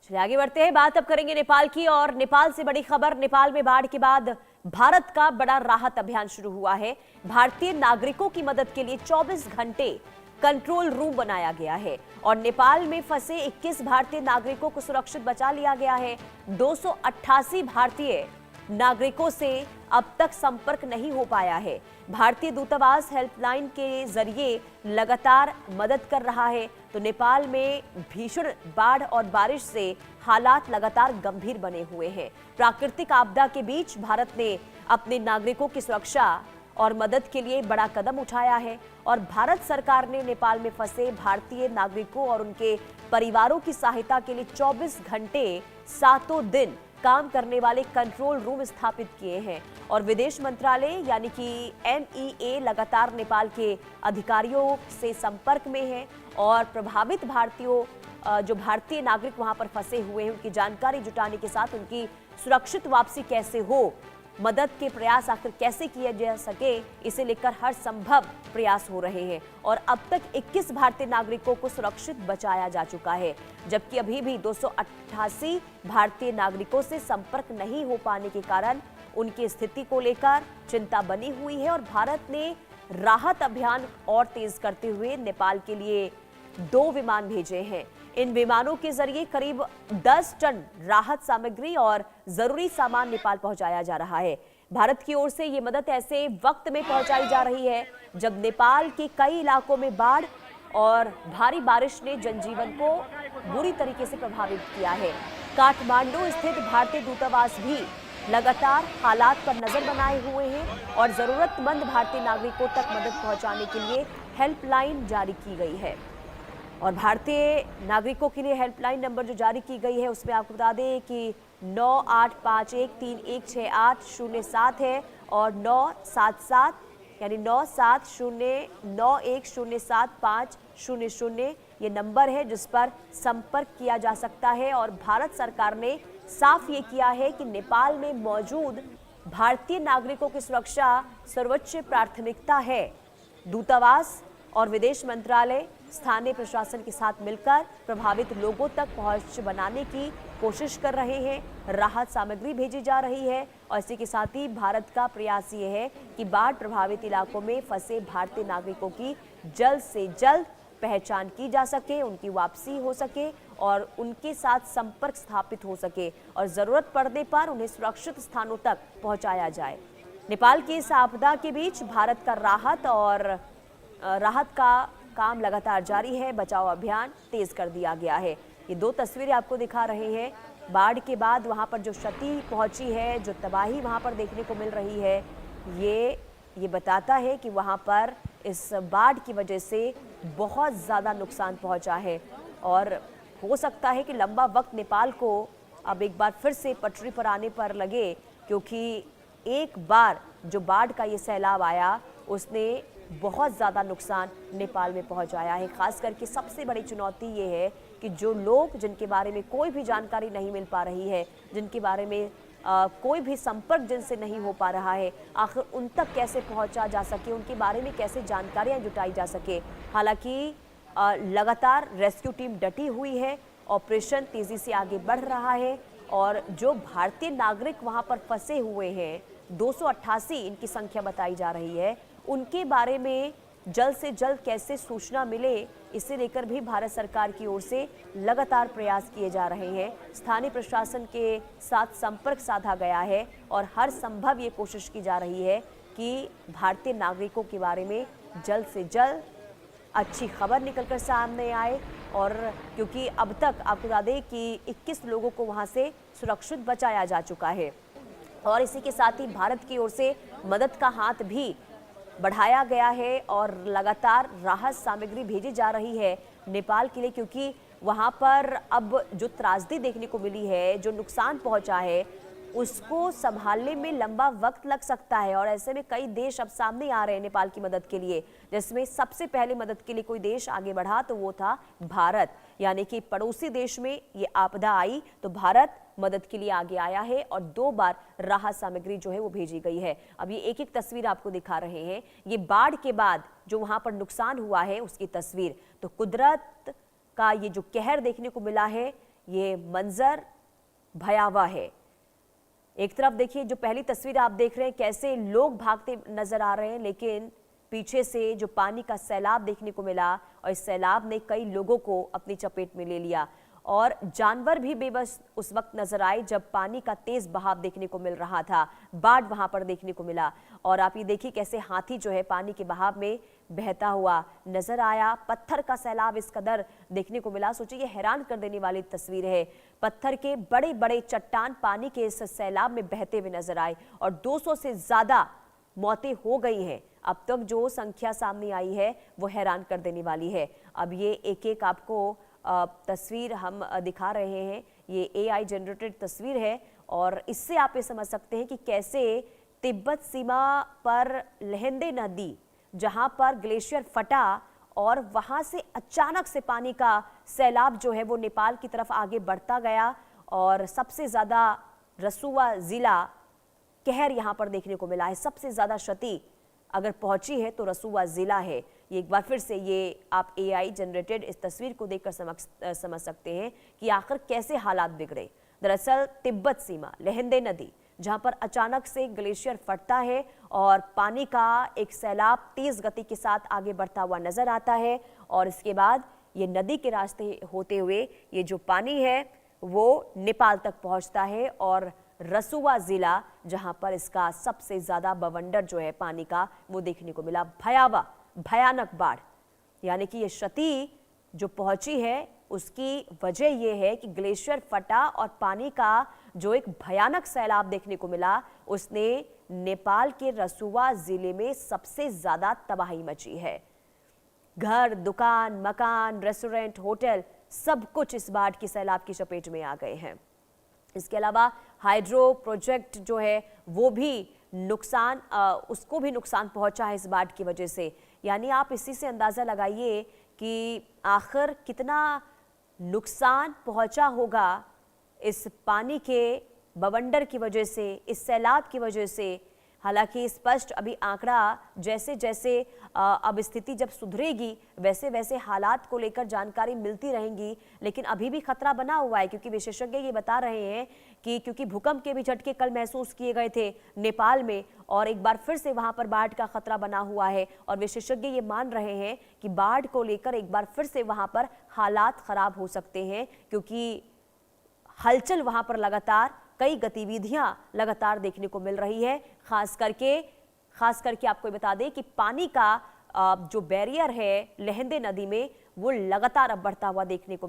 चलिए आगे बढ़ते हैं। बात अब करेंगे नेपाल की, और नेपाल से बड़ी खबर। नेपाल में बाढ़ के बाद भारत का बड़ा राहत अभियान शुरू हुआ है। भारतीय नागरिकों की मदद के लिए 24 घंटे कंट्रोल रूम बनाया गया है और नेपाल में फंसे 21 भारतीय नागरिकों को सुरक्षित बचा लिया गया है। 288 भारतीय नागरिकों से अब तक संपर्क नहीं हो पाया है। भारतीय दूतावास हेल्पलाइन के जरिए लगातार मदद कर रहा है। तो नेपाल में भीषण बाढ़ और बारिश से हालात लगातार गंभीर बने हुए हैं। प्राकृतिक आपदा के बीच भारत ने अपने नागरिकों की सुरक्षा और मदद के लिए बड़ा कदम उठाया है और भारत सरकार ने नेपाल में फंसे भारतीय नागरिकों और उनके परिवारों की सहायता के लिए 24 घंटे सातों दिन काम करने वाले कंट्रोल रूम स्थापित किए हैं। और विदेश मंत्रालय यानी कि MEA लगातार नेपाल के अधिकारियों से संपर्क में है और प्रभावित भारतीयों जो भारतीय नागरिक वहां पर फंसे हुए हैं उनकी जानकारी जुटाने के साथ उनकी सुरक्षित वापसी कैसे हो, मदद के प्रयास आखिर कैसे किया जा सके, इसे लेकर हर संभव प्रयास हो रहे हैं। और अब तक 21 भारतीय नागरिकों को सुरक्षित बचाया जा चुका है, जबकि अभी भी 288 भारतीय नागरिकों से संपर्क नहीं हो पाने के कारण उनकी स्थिति को लेकर चिंता बनी हुई है। और भारत ने राहत अभियान और तेज करते हुए नेपाल के लिए 2 विमान भेजे हैं। इन विमानों के जरिए करीब 10 टन राहत सामग्री और जरूरी सामान नेपाल पहुंचाया जा रहा है। भारत की ओर से ये मदद ऐसे वक्त में पहुंचाई जा रही है जब नेपाल के कई इलाकों में बाढ़ और भारी बारिश ने जनजीवन को बुरी तरीके से प्रभावित किया है। काठमांडू स्थित भारतीय दूतावास भी लगातार हालात पर नजर बनाए हुए हैं और जरूरतमंद भारतीय नागरिकों तक मदद पहुंचाने के लिए हेल्पलाइन जारी की गई है। और भारतीय नागरिकों के लिए हेल्पलाइन नंबर जो जारी की गई है उसमें आपको बता दें कि 9851316807 है और 977 यानी 9709107500 ये नंबर है जिस पर संपर्क किया जा सकता है। और भारत सरकार ने साफ ये किया है कि नेपाल में मौजूद भारतीय नागरिकों की सुरक्षा सर्वोच्च प्राथमिकता है। दूतावास और विदेश मंत्रालय स्थानीय प्रशासन के साथ मिलकर प्रभावित लोगों तक पहुंच बनाने की कोशिश कर रहे हैं। राहत सामग्री भेजी जा रही है और इसी के साथ ही भारत का प्रयास ये है कि बाढ़ प्रभावित इलाकों में फंसे भारतीय नागरिकों की जल्द से जल्द पहचान की जा सके, उनकी वापसी हो सके और उनके साथ संपर्क स्थापित हो सके और जरूरत पड़ने पर उन्हें सुरक्षित स्थानों तक पहुंचाया जाए। नेपाल की इस आपदा के बीच भारत का राहत का काम लगातार जारी है। बचाव अभियान तेज कर दिया गया है। ये 2 तस्वीरें आपको दिखा रहे हैं। बाढ़ के बाद वहां पर जो क्षति पहुंची है, जो तबाही वहां पर देखने को मिल रही है, ये बताता है कि वहां पर इस बाढ़ की वजह से बहुत ज़्यादा नुकसान पहुंचा है और हो सकता है कि लंबा वक्त नेपाल को अब एक बार फिर से पटरी पर आने पर लगे, क्योंकि एक बार जो बाढ़ का ये सैलाब आया उसने बहुत ज़्यादा नुकसान नेपाल में पहुंचाया है। खास करके सबसे बड़ी चुनौती ये है कि जो लोग जिनके बारे में कोई भी जानकारी नहीं मिल पा रही है, जिनके बारे में कोई भी संपर्क जिनसे नहीं हो पा रहा है, आखिर उन तक कैसे पहुंचा जा सके, उनके बारे में कैसे जानकारियां जुटाई जा सके। हालांकि लगातार रेस्क्यू टीम डटी हुई है, ऑपरेशन तेज़ी से आगे बढ़ रहा है और जो भारतीय नागरिक वहाँ पर फंसे हुए हैं 288 इनकी संख्या बताई जा रही है, उनके बारे में जल्द से जल्द कैसे सूचना मिले, इसे लेकर भी भारत सरकार की ओर से लगातार प्रयास किए जा रहे हैं। स्थानीय प्रशासन के साथ संपर्क साधा गया है और हर संभव ये कोशिश की जा रही है कि भारतीय नागरिकों के बारे में जल्द से जल्द अच्छी खबर निकलकर सामने आए। और क्योंकि अब तक आपको बता दें कि 21 लोगों को वहां से सुरक्षित बचाया जा चुका है और इसी के साथ ही भारत की ओर से मदद का हाथ भी बढ़ाया गया है और लगातार राहत सामग्री भेजी जा रही है नेपाल के लिए, क्योंकि वहां पर अब जो त्रासदी देखने को मिली है, जो नुकसान पहुंचा है, उसको संभालने में लंबा वक्त लग सकता है। और ऐसे में कई देश अब सामने आ रहे हैं नेपाल की मदद के लिए, जिसमें सबसे पहले मदद के लिए कोई देश आगे बढ़ा तो वो था भारत। यानी कि पड़ोसी देश में ये आपदा आई तो भारत मदद के लिए आगे आया है और 2 बार राहत सामग्री जो है वो भेजी गई है। अब ये एक एक तस्वीर आपको दिखा रहे हैं, ये बाढ़ के बाद जो वहां पर नुकसान हुआ है उसकी तस्वीर। तो कुदरत का ये जो कहर देखने को मिला है, ये मंजर भयावह है। एक तरफ देखिए, जो पहली तस्वीर आप देख रहे हैं, कैसे लोग भागते नजर आ रहे हैं, लेकिन पीछे से जो पानी का सैलाब देखने को मिला और इस सैलाब ने कई लोगों को अपनी चपेट में ले लिया और जानवर भी बेबस उस वक्त नजर आए जब पानी का तेज बहाव देखने को मिल रहा था। बाढ़ वहां पर देखने को मिला और आप ये देखिए कैसे हाथी जो है पानी के बहाव में बहता हुआ नजर आया। पत्थर का सैलाब इस कदर देखने को मिला, सोचिए ये हैरान कर देने वाली तस्वीर है। पत्थर के बड़े बड़े चट्टान पानी के इस सैलाब में बहते हुए नजर आए और 200 से ज्यादा मौतें हो गई हैं। अब तक जो संख्या सामने आई है वो हैरान कर देने वाली है। अब ये एक एक आपको तस्वीर हम दिखा रहे हैं, ये AI जनरेटेड तस्वीर है और इससे आप ये समझ सकते हैं कि कैसे तिब्बत सीमा पर लहेंदे नदी, जहां पर ग्लेशियर फटा और वहां से अचानक से पानी का सैलाब जो है वो नेपाल की तरफ आगे बढ़ता गया और सबसे ज्यादा रसुआ जिला कहर यहां पर देखने को मिला है। सबसे ज्यादा क्षति अगर पहुंची है तो रसुआ जिला है। ये एक बार फिर से ये आप AI जनरेटेड इस तस्वीर को देखकर समझ सकते हैं कि आखिर कैसे हालात बिगड़े। दरअसल तिब्बत सीमा लहेंदे नदी, जहां पर अचानक से ग्लेशियर फटता है और पानी का एक सैलाब तेज गति के साथ आगे बढ़ता हुआ नजर आता है और इसके बाद ये नदी के रास्ते होते हुए ये जो पानी है वो नेपाल तक पहुंचता है और रसुआ जिला, जहां पर इसका सबसे ज्यादा बवंडर जो है पानी का वो देखने को मिला। भयावह भयानक बाढ़, यानी कि ये क्षति जो पहुंची है उसकी वजह ये है कि ग्लेशियर फटा और पानी का जो एक भयानक सैलाब देखने को मिला उसने नेपाल के रसुआ जिले में सबसे ज्यादा तबाही मची है। घर, दुकान, मकान, रेस्टोरेंट, होटल, सब कुछ इस बाढ़ की सैलाब की चपेट में आ गए हैं। इसके अलावा हाइड्रो प्रोजेक्ट जो है वो भी नुकसान, उसको भी नुकसान पहुंचा है इस बाढ़ की वजह से। यानी आप इसी से अंदाजा लगाइए कि आखिर कितना नुकसान पहुंचा होगा इस पानी के बवंडर की वजह से, इस सैलाब की वजह से। हालांकि स्पष्ट अभी आंकड़ा जैसे जैसे अब स्थिति जब सुधरेगी वैसे वैसे हालात को लेकर जानकारी मिलती रहेंगी, लेकिन अभी भी खतरा बना हुआ है क्योंकि विशेषज्ञ ये बता रहे हैं कि क्योंकि भूकंप के भी झटके कल महसूस किए गए थे नेपाल में और एक बार फिर से वहां पर बाढ़ का खतरा बना हुआ है और विशेषज्ञ ये मान रहे हैं कि बाढ़ को लेकर एक बार फिर से वहां पर हालात खराब हो सकते हैं क्योंकि हलचल वहां पर लगातार, कई गतिविधियां लगातार देखने को मिल रही है। खास करके आपको बता दें कि पानी का जो बैरियर है लहेंदे नदी में वो लगातार अब बढ़ता हुआ देखने को